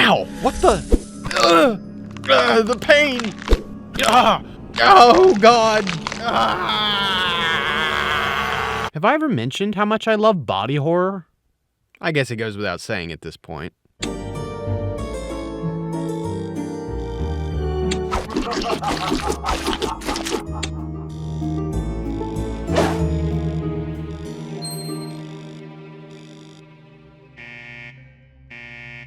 Ow! What the? The pain! Oh, God! Have I ever mentioned how much I love body horror? I guess it goes without saying at this point.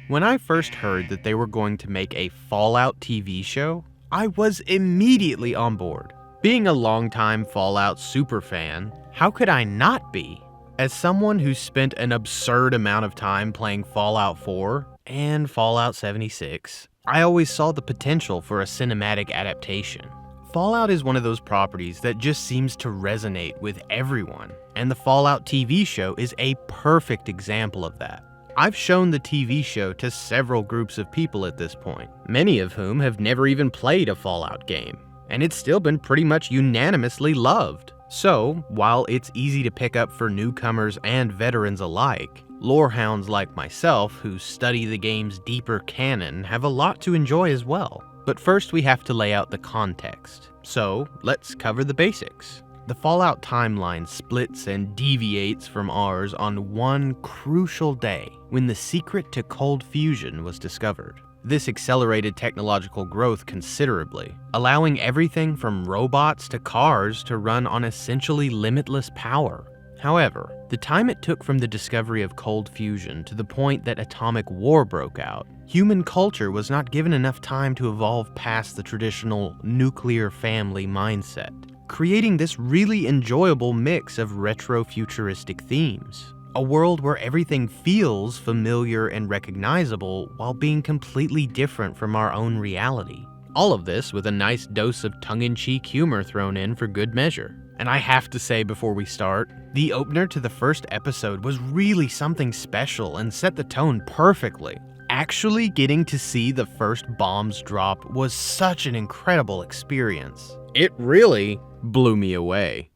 When I first heard that they were going to make a Fallout TV show, I was immediately on board. Being a longtime Fallout superfan, how could I not be? As someone who spent an absurd amount of time playing Fallout 4 and Fallout 76, I always saw the potential for a cinematic adaptation. Fallout is one of those properties that just seems to resonate with everyone, and the Fallout TV show is a perfect example of that. I've shown the TV show to several groups of people at this point, many of whom have never even played a Fallout game, and it's still been pretty much unanimously loved. So, while it's easy to pick up for newcomers and veterans alike, lorehounds like myself who study the game's deeper canon have a lot to enjoy as well. But first we have to lay out the context, so let's cover the basics. The Fallout timeline splits and deviates from ours on one crucial day when the secret to cold fusion was discovered. This accelerated technological growth considerably, allowing everything from robots to cars to run on essentially limitless power. However, the time it took from the discovery of cold fusion to the point that atomic war broke out, human culture was not given enough time to evolve past the traditional nuclear family mindset, creating this really enjoyable mix of retro-futuristic themes. A world where everything feels familiar and recognizable while being completely different from our own reality. All of this with a nice dose of tongue-in-cheek humor thrown in for good measure. And I have to say before we start, the opener to the first episode was really something special and set the tone perfectly. Actually getting to see the first bombs drop was such an incredible experience. It really blew me away.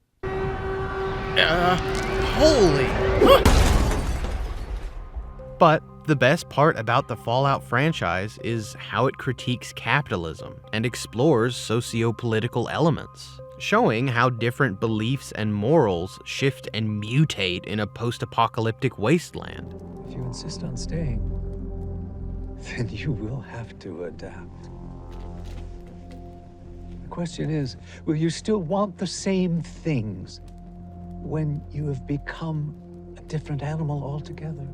Holy... But the best part about the Fallout franchise is how it critiques capitalism and explores socio-political elements, showing how different beliefs and morals shift and mutate in a post-apocalyptic wasteland. If you insist on staying, then you will have to adapt. The question is, will you still want the same things when you have become a different animal altogether?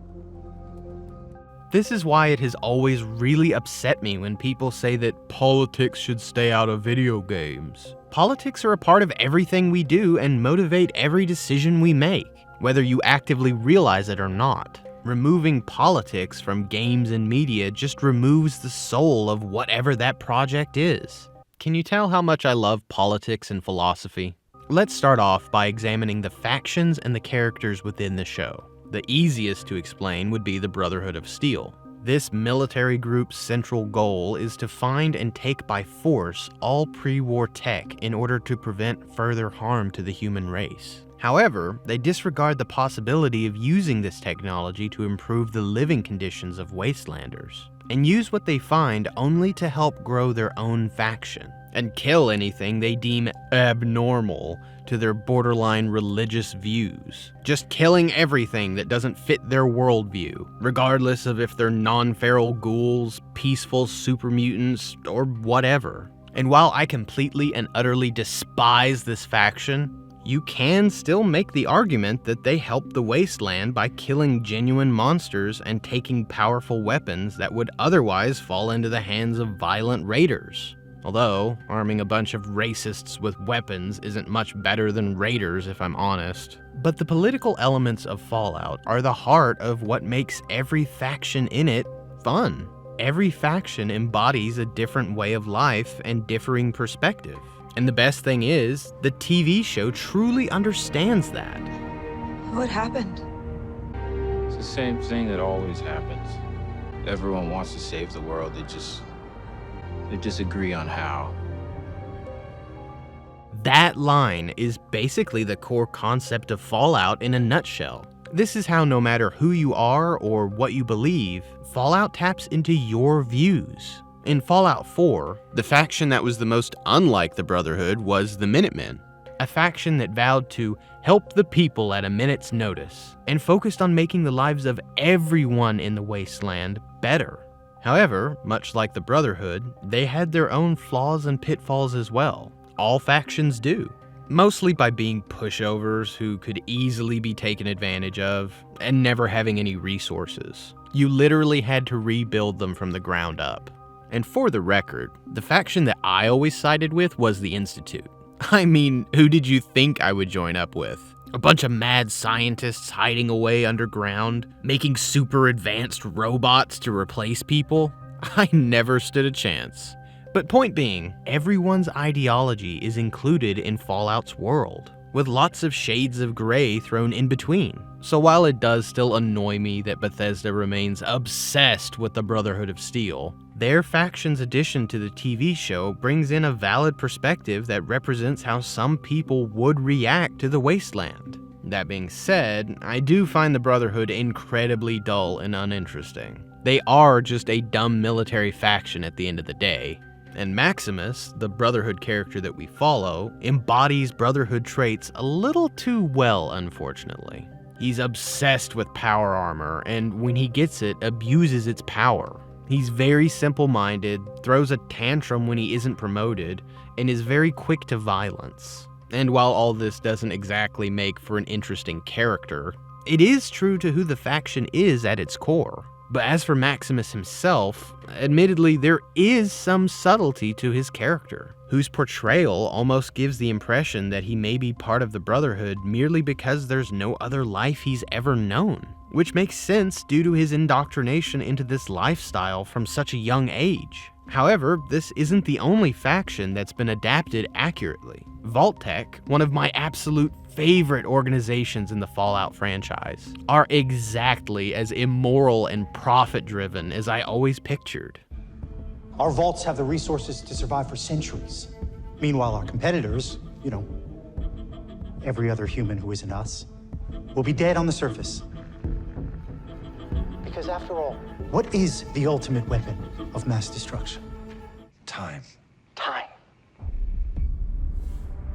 This is why it has always really upset me when people say that politics should stay out of video games. Politics are a part of everything we do and motivate every decision we make, whether you actively realize it or not. Removing politics from games and media just removes the soul of whatever that project is. Can you tell how much I love politics and philosophy? Let's start off by examining the factions and the characters within the show. The easiest to explain would be the Brotherhood of Steel. This military group's central goal is to find and take by force all pre-war tech in order to prevent further harm to the human race. However, they disregard the possibility of using this technology to improve the living conditions of wastelanders, and use what they find only to help grow their own faction, and kill anything they deem abnormal to their borderline religious views. Just killing everything that doesn't fit their worldview, regardless of if they're non-feral ghouls, peaceful super mutants, or whatever. And while I completely and utterly despise this faction, you can still make the argument that they help the wasteland by killing genuine monsters and taking powerful weapons that would otherwise fall into the hands of violent raiders. Although, arming a bunch of racists with weapons isn't much better than raiders, if I'm honest. But the political elements of Fallout are the heart of what makes every faction in it fun. Every faction embodies a different way of life and differing perspective. And the best thing is, the TV show truly understands that. What happened? It's the same thing that always happens. Everyone wants to save the world, they disagree on how. That line is basically the core concept of Fallout in a nutshell. This is how, no matter who you are or what you believe, Fallout taps into your views. In Fallout 4, the faction that was the most unlike the Brotherhood was the Minutemen, a faction that vowed to help the people at a minute's notice, and focused on making the lives of everyone in the wasteland better. However, much like the Brotherhood, they had their own flaws and pitfalls as well. All factions do. Mostly by being pushovers who could easily be taken advantage of, and never having any resources. You literally had to rebuild them from the ground up. And for the record, the faction that I always sided with was the Institute. I mean, who did you think I would join up with? A bunch of mad scientists hiding away underground, making super advanced robots to replace people? I never stood a chance. But point being, everyone's ideology is included in Fallout's world, with lots of shades of gray thrown in between. So while it does still annoy me that Bethesda remains obsessed with the Brotherhood of Steel, their faction's addition to the TV show brings in a valid perspective that represents how some people would react to the wasteland. That being said, I do find the Brotherhood incredibly dull and uninteresting. They are just a dumb military faction at the end of the day. And Maximus, the Brotherhood character that we follow, embodies Brotherhood traits a little too well, unfortunately. He's obsessed with power armor, and when he gets it, abuses its power. He's very simple-minded, throws a tantrum when he isn't promoted, and is very quick to violence. And while all this doesn't exactly make for an interesting character, it is true to who the faction is at its core. But as for Maximus himself, admittedly there is some subtlety to his character, whose portrayal almost gives the impression that he may be part of the Brotherhood merely because there's no other life he's ever known, which makes sense due to his indoctrination into this lifestyle from such a young age. However, this isn't the only faction that's been adapted accurately. Vault-Tec, one of my absolute favorite organizations in the Fallout franchise, are exactly as immoral and profit-driven as I always pictured. Our vaults have the resources to survive for centuries. Meanwhile, our competitors, every other human who isn't us, will be dead on the surface. Because after all, what is the ultimate weapon of mass destruction? Time. Time.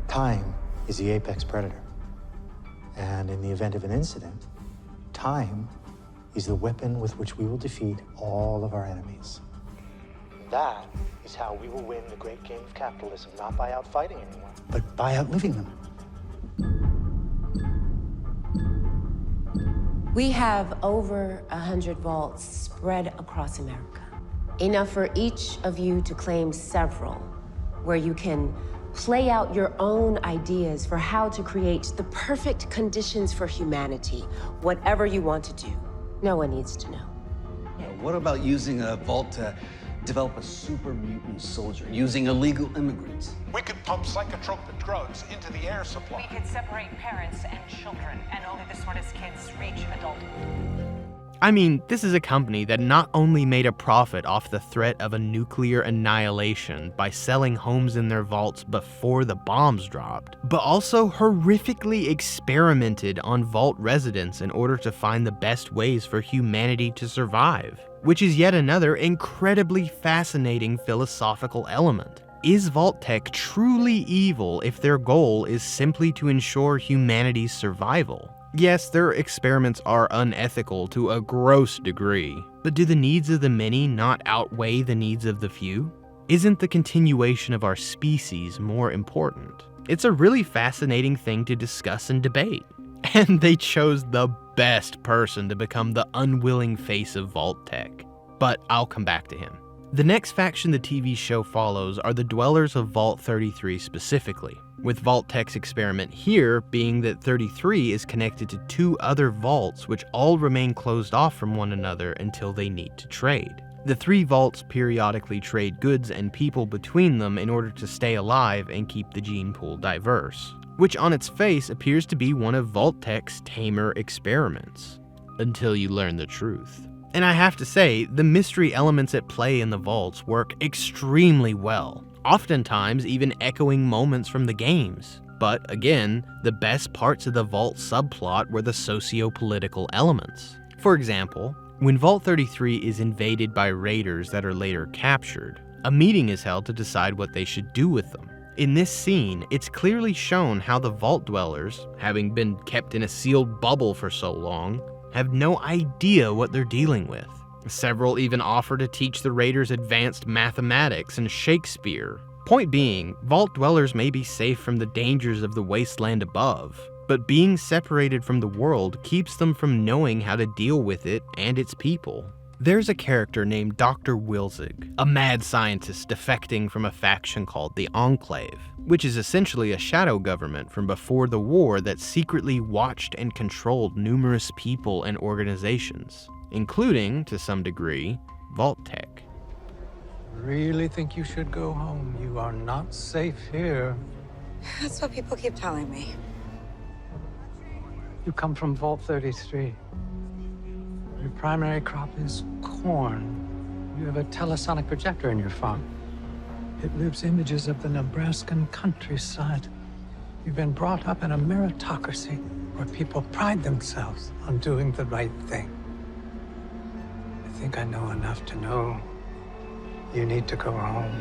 Time is the apex predator. And in the event of an incident, time is the weapon with which we will defeat all of our enemies. That is how we will win the great game of capitalism, not by outfighting anyone, but by outliving them. We have over 100 vaults spread across America. Enough for each of you to claim several, where you can play out your own ideas for how to create the perfect conditions for humanity, whatever you want to do. No one needs to know. What about using a vault to develop a super mutant soldier, using illegal immigrants? We could pump psychotropic drugs into the air supply. We could separate parents and children, and only the smartest kids reach adulthood. I mean, this is a company that not only made a profit off the threat of a nuclear annihilation by selling homes in their vaults before the bombs dropped, but also horrifically experimented on vault residents in order to find the best ways for humanity to survive, which is yet another incredibly fascinating philosophical element. Is Vault-Tec truly evil if their goal is simply to ensure humanity's survival? Yes, their experiments are unethical to a gross degree, but do the needs of the many not outweigh the needs of the few? Isn't the continuation of our species more important? It's a really fascinating thing to discuss and debate. And they chose the best person to become the unwilling face of Vault-Tec. But I'll come back to him. The next faction the TV show follows are the Dwellers of Vault 33 specifically, with Vault-Tec's experiment here being that 33 is connected to two other vaults which all remain closed off from one another until they need to trade. The three vaults periodically trade goods and people between them in order to stay alive and keep the gene pool diverse, which on its face appears to be one of Vault-Tec's tamer experiments, until you learn the truth. And I have to say, the mystery elements at play in the vaults work extremely well, oftentimes even echoing moments from the games. But again, the best parts of the Vault subplot were the socio-political elements. For example, when Vault 33 is invaded by raiders that are later captured, a meeting is held to decide what they should do with them. In this scene, it's clearly shown how the Vault Dwellers, having been kept in a sealed bubble for so long, have no idea what they're dealing with. Several even offer to teach the raiders advanced mathematics and Shakespeare. Point being, Vault Dwellers may be safe from the dangers of the wasteland above, but being separated from the world keeps them from knowing how to deal with it and its people. There's a character named Dr. Wilzig, a mad scientist defecting from a faction called the Enclave, which is essentially a shadow government from before the war that secretly watched and controlled numerous people and organizations, including, to some degree, Vault-Tec. Really think you should go home. You are not safe here. That's what people keep telling me. You come from Vault 33. Your primary crop is corn. You have a telesonic projector in your farm. It lives images of the Nebraskan countryside. You've been brought up in a meritocracy where people pride themselves on doing the right thing. I think I know enough to know you need to go home.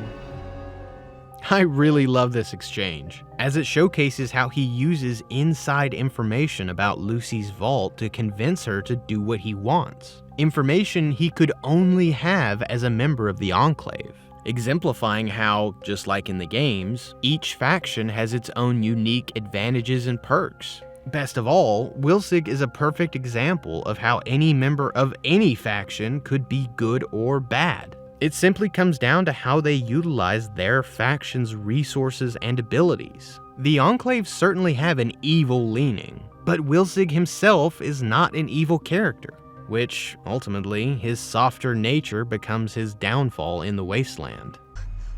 I really love this exchange, as it showcases how he uses inside information about Lucy's vault to convince her to do what he wants. Information he could only have as a member of the Enclave, exemplifying how, just like in the games, each faction has its own unique advantages and perks. Best of all, Wilzig is a perfect example of how any member of any faction could be good or bad. It simply comes down to how they utilize their faction's resources and abilities. The Enclave certainly have an evil leaning, but Wilzig himself is not an evil character, which, ultimately, his softer nature becomes his downfall in the wasteland.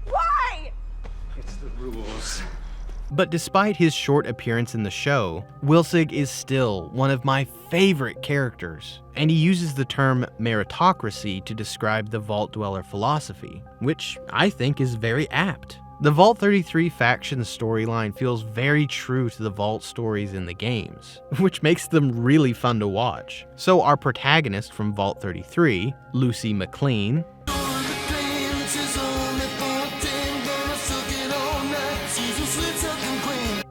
Why? It's the rules. But despite his short appearance in the show, Wilzig is still one of my favorite characters, and he uses the term meritocracy to describe the Vault Dweller philosophy, which I think is very apt. The Vault 33 faction storyline feels very true to the Vault stories in the games, which makes them really fun to watch. So our protagonist from Vault 33, Lucy McLean,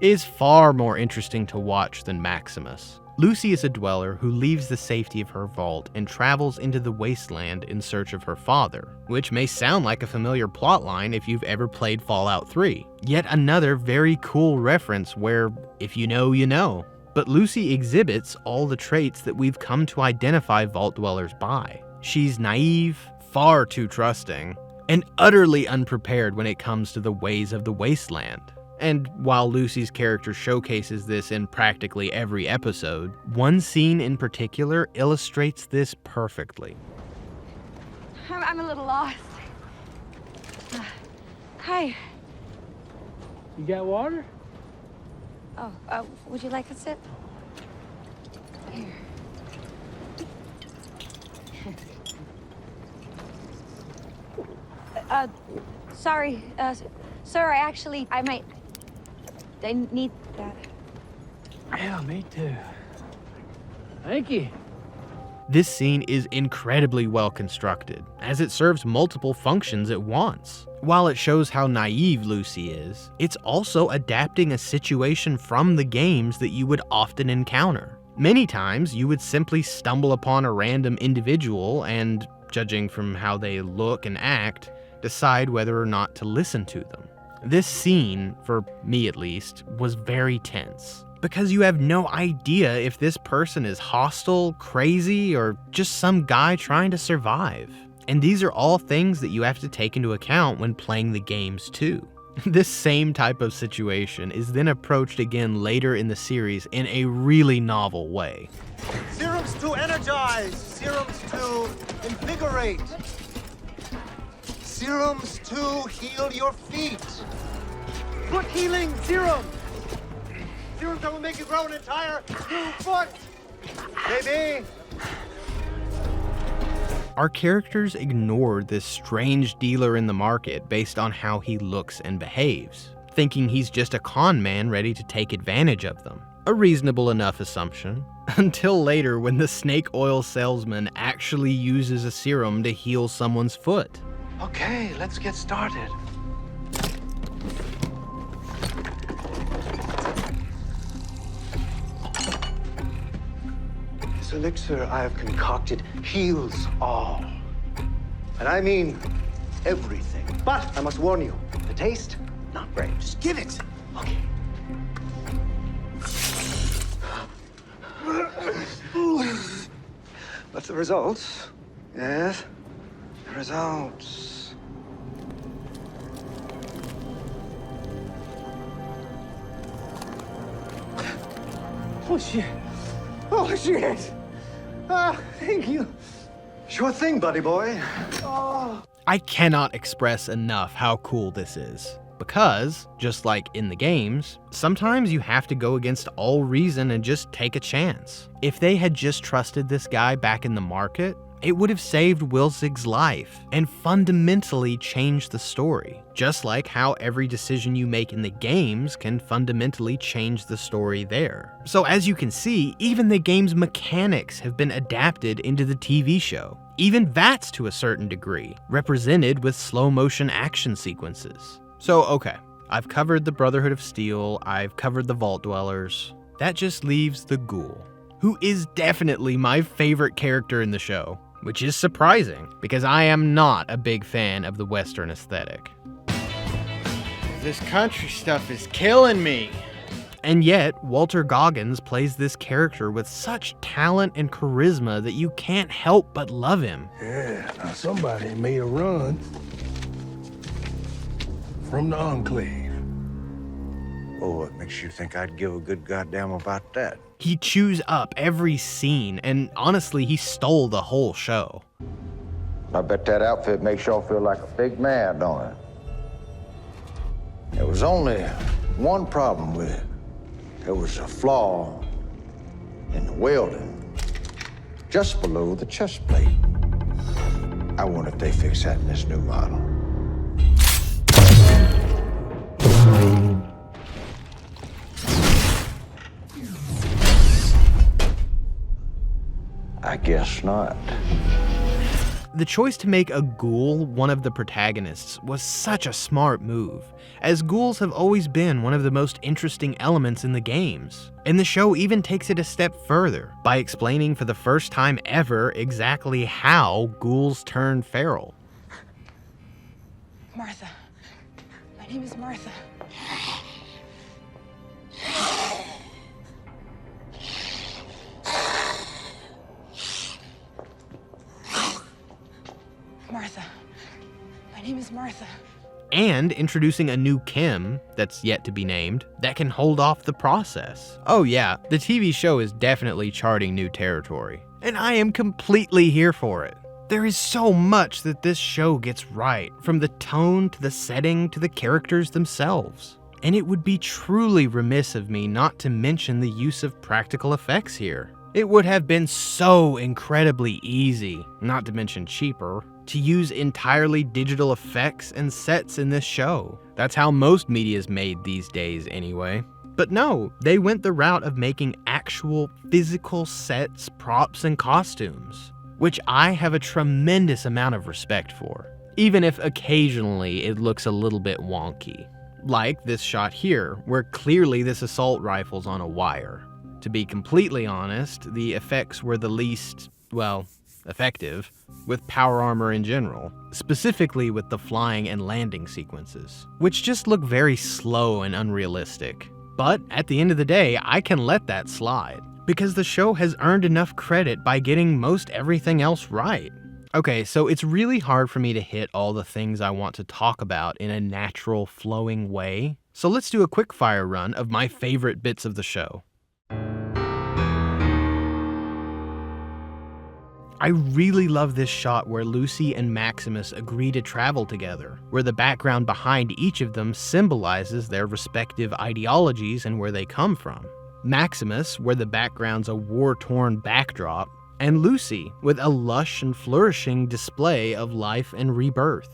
is far more interesting to watch than Maximus. Lucy is a dweller who leaves the safety of her vault and travels into the wasteland in search of her father, which may sound like a familiar plotline if you've ever played Fallout 3. Yet another very cool reference where, if you know, you know. But Lucy exhibits all the traits that we've come to identify vault dwellers by. She's naive, far too trusting, and utterly unprepared when it comes to the ways of the wasteland. And while Lucy's character showcases this in practically every episode, one scene in particular illustrates this perfectly. I'm a little lost. Hi. You got water? Oh, would you like a sip? Here. Sorry, sir, I need that. Yeah, me too. Thank you. This scene is incredibly well constructed, as it serves multiple functions at once. While it shows how naive Lucy is, it's also adapting a situation from the games that you would often encounter. Many times, you would simply stumble upon a random individual and, judging from how they look and act, decide whether or not to listen to them. This scene, for me at least, was very tense, because you have no idea if this person is hostile, crazy, or just some guy trying to survive. And these are all things that you have to take into account when playing the games too. This same type of situation is then approached again later in the series in a really novel way. Serums to energize, serums to invigorate. Serums to heal your feet. Foot healing serum. Serums that will make you grow an entire new foot. Baby. Our characters ignored this strange dealer in the market based on how he looks and behaves. thinking he's just a con man ready to take advantage of them. A reasonable enough assumption. Until later when the snake oil salesman actually uses a serum to heal someone's foot. Okay, let's get started. This elixir I have concocted heals all. And I mean everything. But I must warn you, the taste, not great. Just give it. Okay. But the results? Yes, the results. Oh, shit. Oh, shit. Ah, thank you. Sure thing, buddy boy. Oh. I cannot express enough how cool this is. Because, just like in the games, sometimes you have to go against all reason and just take a chance. If they had just trusted this guy back in the market, it would have saved Wilzig's life and fundamentally changed the story. Just like how every decision you make in the games can fundamentally change the story there. So as you can see, even the game's mechanics have been adapted into the TV show. Even VATS to a certain degree, represented with slow motion action sequences. So okay, I've covered the Brotherhood of Steel, I've covered the Vault Dwellers. That just leaves the Ghoul, who is definitely my favorite character in the show, which is surprising because I am not a big fan of the Western aesthetic. This country stuff is killing me. And yet, Walter Goggins plays this character with such talent and charisma that you can't help but love him. Yeah, now somebody made a run from the Enclave. Oh, what makes you think I'd give a good goddamn about that? He chews up every scene, and honestly, he stole the whole show. I bet that outfit makes y'all feel like a big man, don't it? There was only one problem with it. There was a flaw in the welding, just below the chest plate. I wonder if they fix that in this new model. I guess not. The choice to make a ghoul one of the protagonists was such a smart move, as ghouls have always been one of the most interesting elements in the games. And the show even takes it a step further, by explaining for the first time ever exactly how ghouls turn feral. Martha. My name is Martha. Martha. My name is Martha. And introducing a new Kim, that's yet to be named, that can hold off the process. Oh yeah, the TV show is definitely charting new territory. And I am completely here for it. There is so much that this show gets right, from the tone to the setting to the characters themselves. And it would be truly remiss of me not to mention the use of practical effects here. It would have been so incredibly easy, not to mention cheaper, to use entirely digital effects and sets in this show. That's how most media is made these days anyway. But no, they went the route of making actual physical sets, props, and costumes, which I have a tremendous amount of respect for, even if occasionally it looks a little bit wonky. Like this shot here, where clearly this assault rifle's on a wire. To be completely honest, the effects were the least, well, effective with power armor in general, specifically with the flying and landing sequences, which just look very slow and unrealistic. But at the end of the day, I can let that slide, because the show has earned enough credit by getting most everything else right. Okay, so it's really hard for me to hit all the things I want to talk about in a natural, flowing way, so let's do a quickfire run of my favorite bits of the show. I really love this shot where Lucy and Maximus agree to travel together, where the background behind each of them symbolizes their respective ideologies and where they come from. Maximus, where the background's a war-torn backdrop, and Lucy, with a lush and flourishing display of life and rebirth.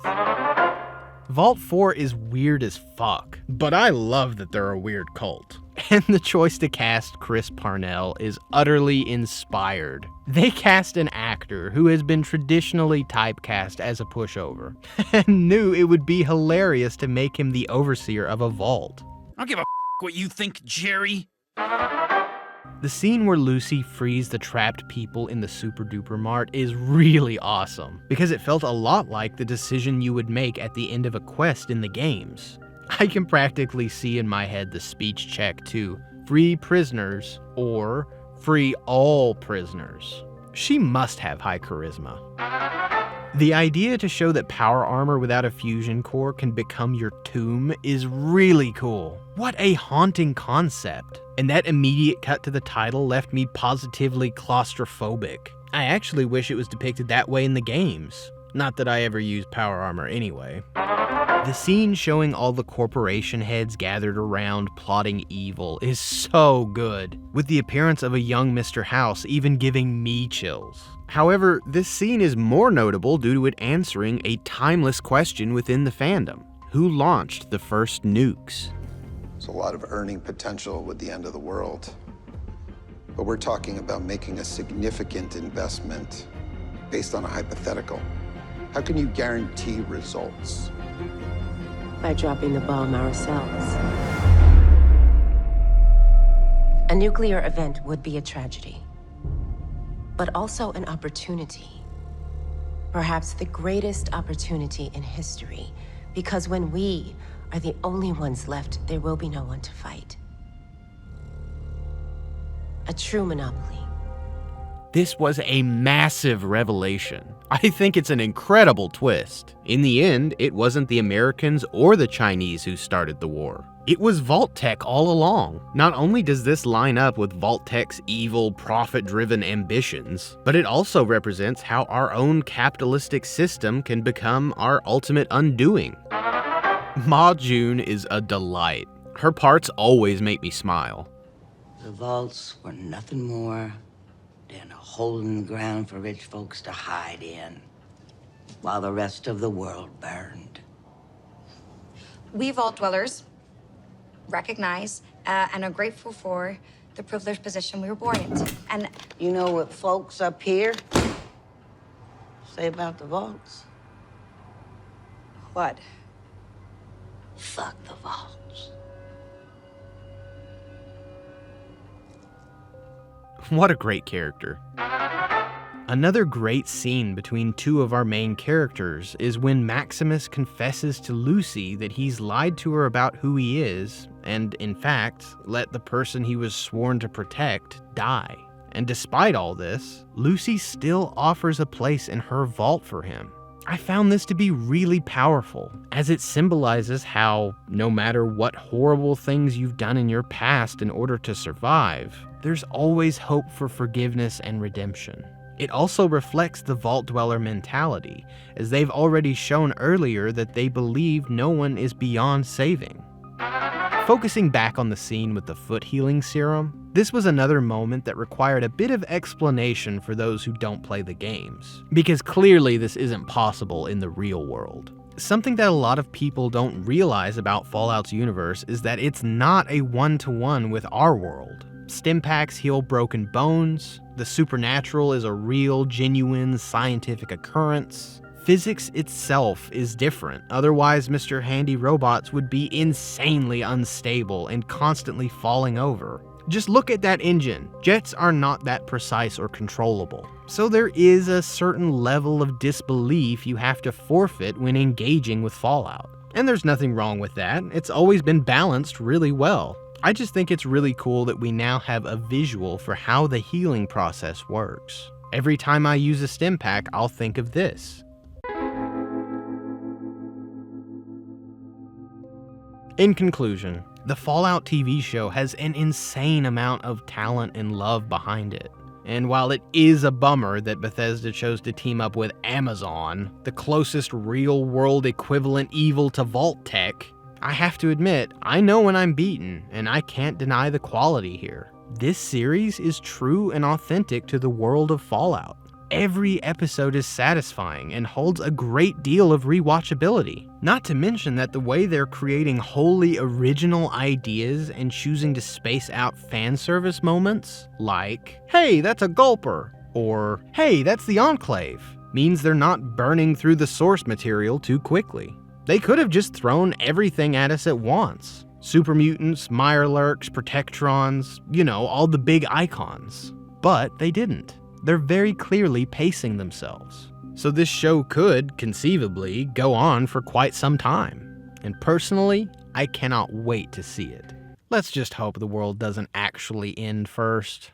Vault 4 is weird as fuck, but I love that they're a weird cult. And the choice to cast Chris Parnell is utterly inspired. They cast an actor who has been traditionally typecast as a pushover, and knew it would be hilarious to make him the overseer of a vault. I don't give a what you think, Jerry. The scene where Lucy frees the trapped people in the Super Duper Mart is really awesome, because it felt a lot like the decision you would make at the end of a quest in the games. I can practically see in my head the speech check to free prisoners or free all prisoners. She must have high charisma. The idea to show that power armor without a fusion core can become your tomb is really cool. What a haunting concept. And that immediate cut to the title left me positively claustrophobic. I actually wish it was depicted that way in the games. Not that I ever use power armor anyway. The scene showing all the corporation heads gathered around plotting evil is so good, with the appearance of a young Mr. House even giving me chills. However, this scene is more notable due to it answering a timeless question within the fandom. Who launched the first nukes? There's a lot of earning potential with the end of the world. But we're talking about making a significant investment based on a hypothetical. How can you guarantee results? By dropping the bomb ourselves. A nuclear event would be a tragedy, but also an opportunity. Perhaps the greatest opportunity in history, because when we are the only ones left, there will be no one to fight. A true monopoly. This was a massive revelation. I think it's an incredible twist. In the end, it wasn't the Americans or the Chinese who started the war. It was Vault-Tec all along. Not only does this line up with Vault-Tec's evil, profit-driven ambitions, but it also represents how our own capitalistic system can become our ultimate undoing. Ma June is a delight. Her parts always make me smile. The vaults were nothing more than a hole in the ground for rich folks to hide in, while the rest of the world burned. We vault dwellers recognize and are grateful for the privileged position we were born into. And you know what folks up here say about the vaults? what? Fuck the vaults. What a great character. Another great scene between two of our main characters is when Maximus confesses to Lucy that he's lied to her about who he is, and in fact, let the person he was sworn to protect die. And despite all this, Lucy still offers a place in her vault for him. I found this to be really powerful, as it symbolizes how, no matter what horrible things you've done in your past in order to survive, there's always hope for forgiveness and redemption. It also reflects the Vault Dweller mentality, as they've already shown earlier that they believe no one is beyond saving. Focusing back on the scene with the foot healing serum, this was another moment that required a bit of explanation for those who don't play the games, because clearly this isn't possible in the real world. Something that a lot of people don't realize about Fallout's universe is that it's not a one-to-one with our world. Stimpaks heal broken bones, the supernatural is a real, genuine, scientific occurrence. Physics itself is different, otherwise Mr. Handy Robots would be insanely unstable and constantly falling over. Just look at that engine. Jets are not that precise or controllable. So there is a certain level of disbelief you have to forfeit when engaging with Fallout. And there's nothing wrong with that, it's always been balanced really well. I just think it's really cool that we now have a visual for how the healing process works. Every time I use a Stimpak, I'll think of this. In conclusion, the Fallout TV show has an insane amount of talent and love behind it. And while it is a bummer that Bethesda chose to team up with Amazon, the closest real-world equivalent evil to Vault-Tec, I have to admit, I know when I'm beaten, and I can't deny the quality here. This series is true and authentic to the world of Fallout. every episode is satisfying and holds a great deal of rewatchability. Not to mention that the way they're creating wholly original ideas and choosing to space out fan service moments, like, hey, that's a gulper, or hey, that's the Enclave, means they're not burning through the source material too quickly. They could have just thrown everything at us at once. Super mutants, Mirelurks, Protectrons, you know, all the big icons. But they didn't. They're very clearly pacing themselves. So this show could, conceivably, go on for quite some time. And personally, I cannot wait to see it. Let's just hope the world doesn't actually end first.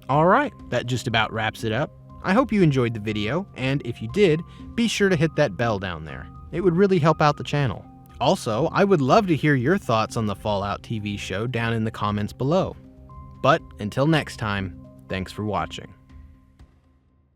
Alright, that just about wraps it up. I hope you enjoyed the video, and if you did, be sure to hit that bell down there. It would really help out the channel. Also, I would love to hear your thoughts on the Fallout TV show down in the comments below. But until next time, thanks for watching.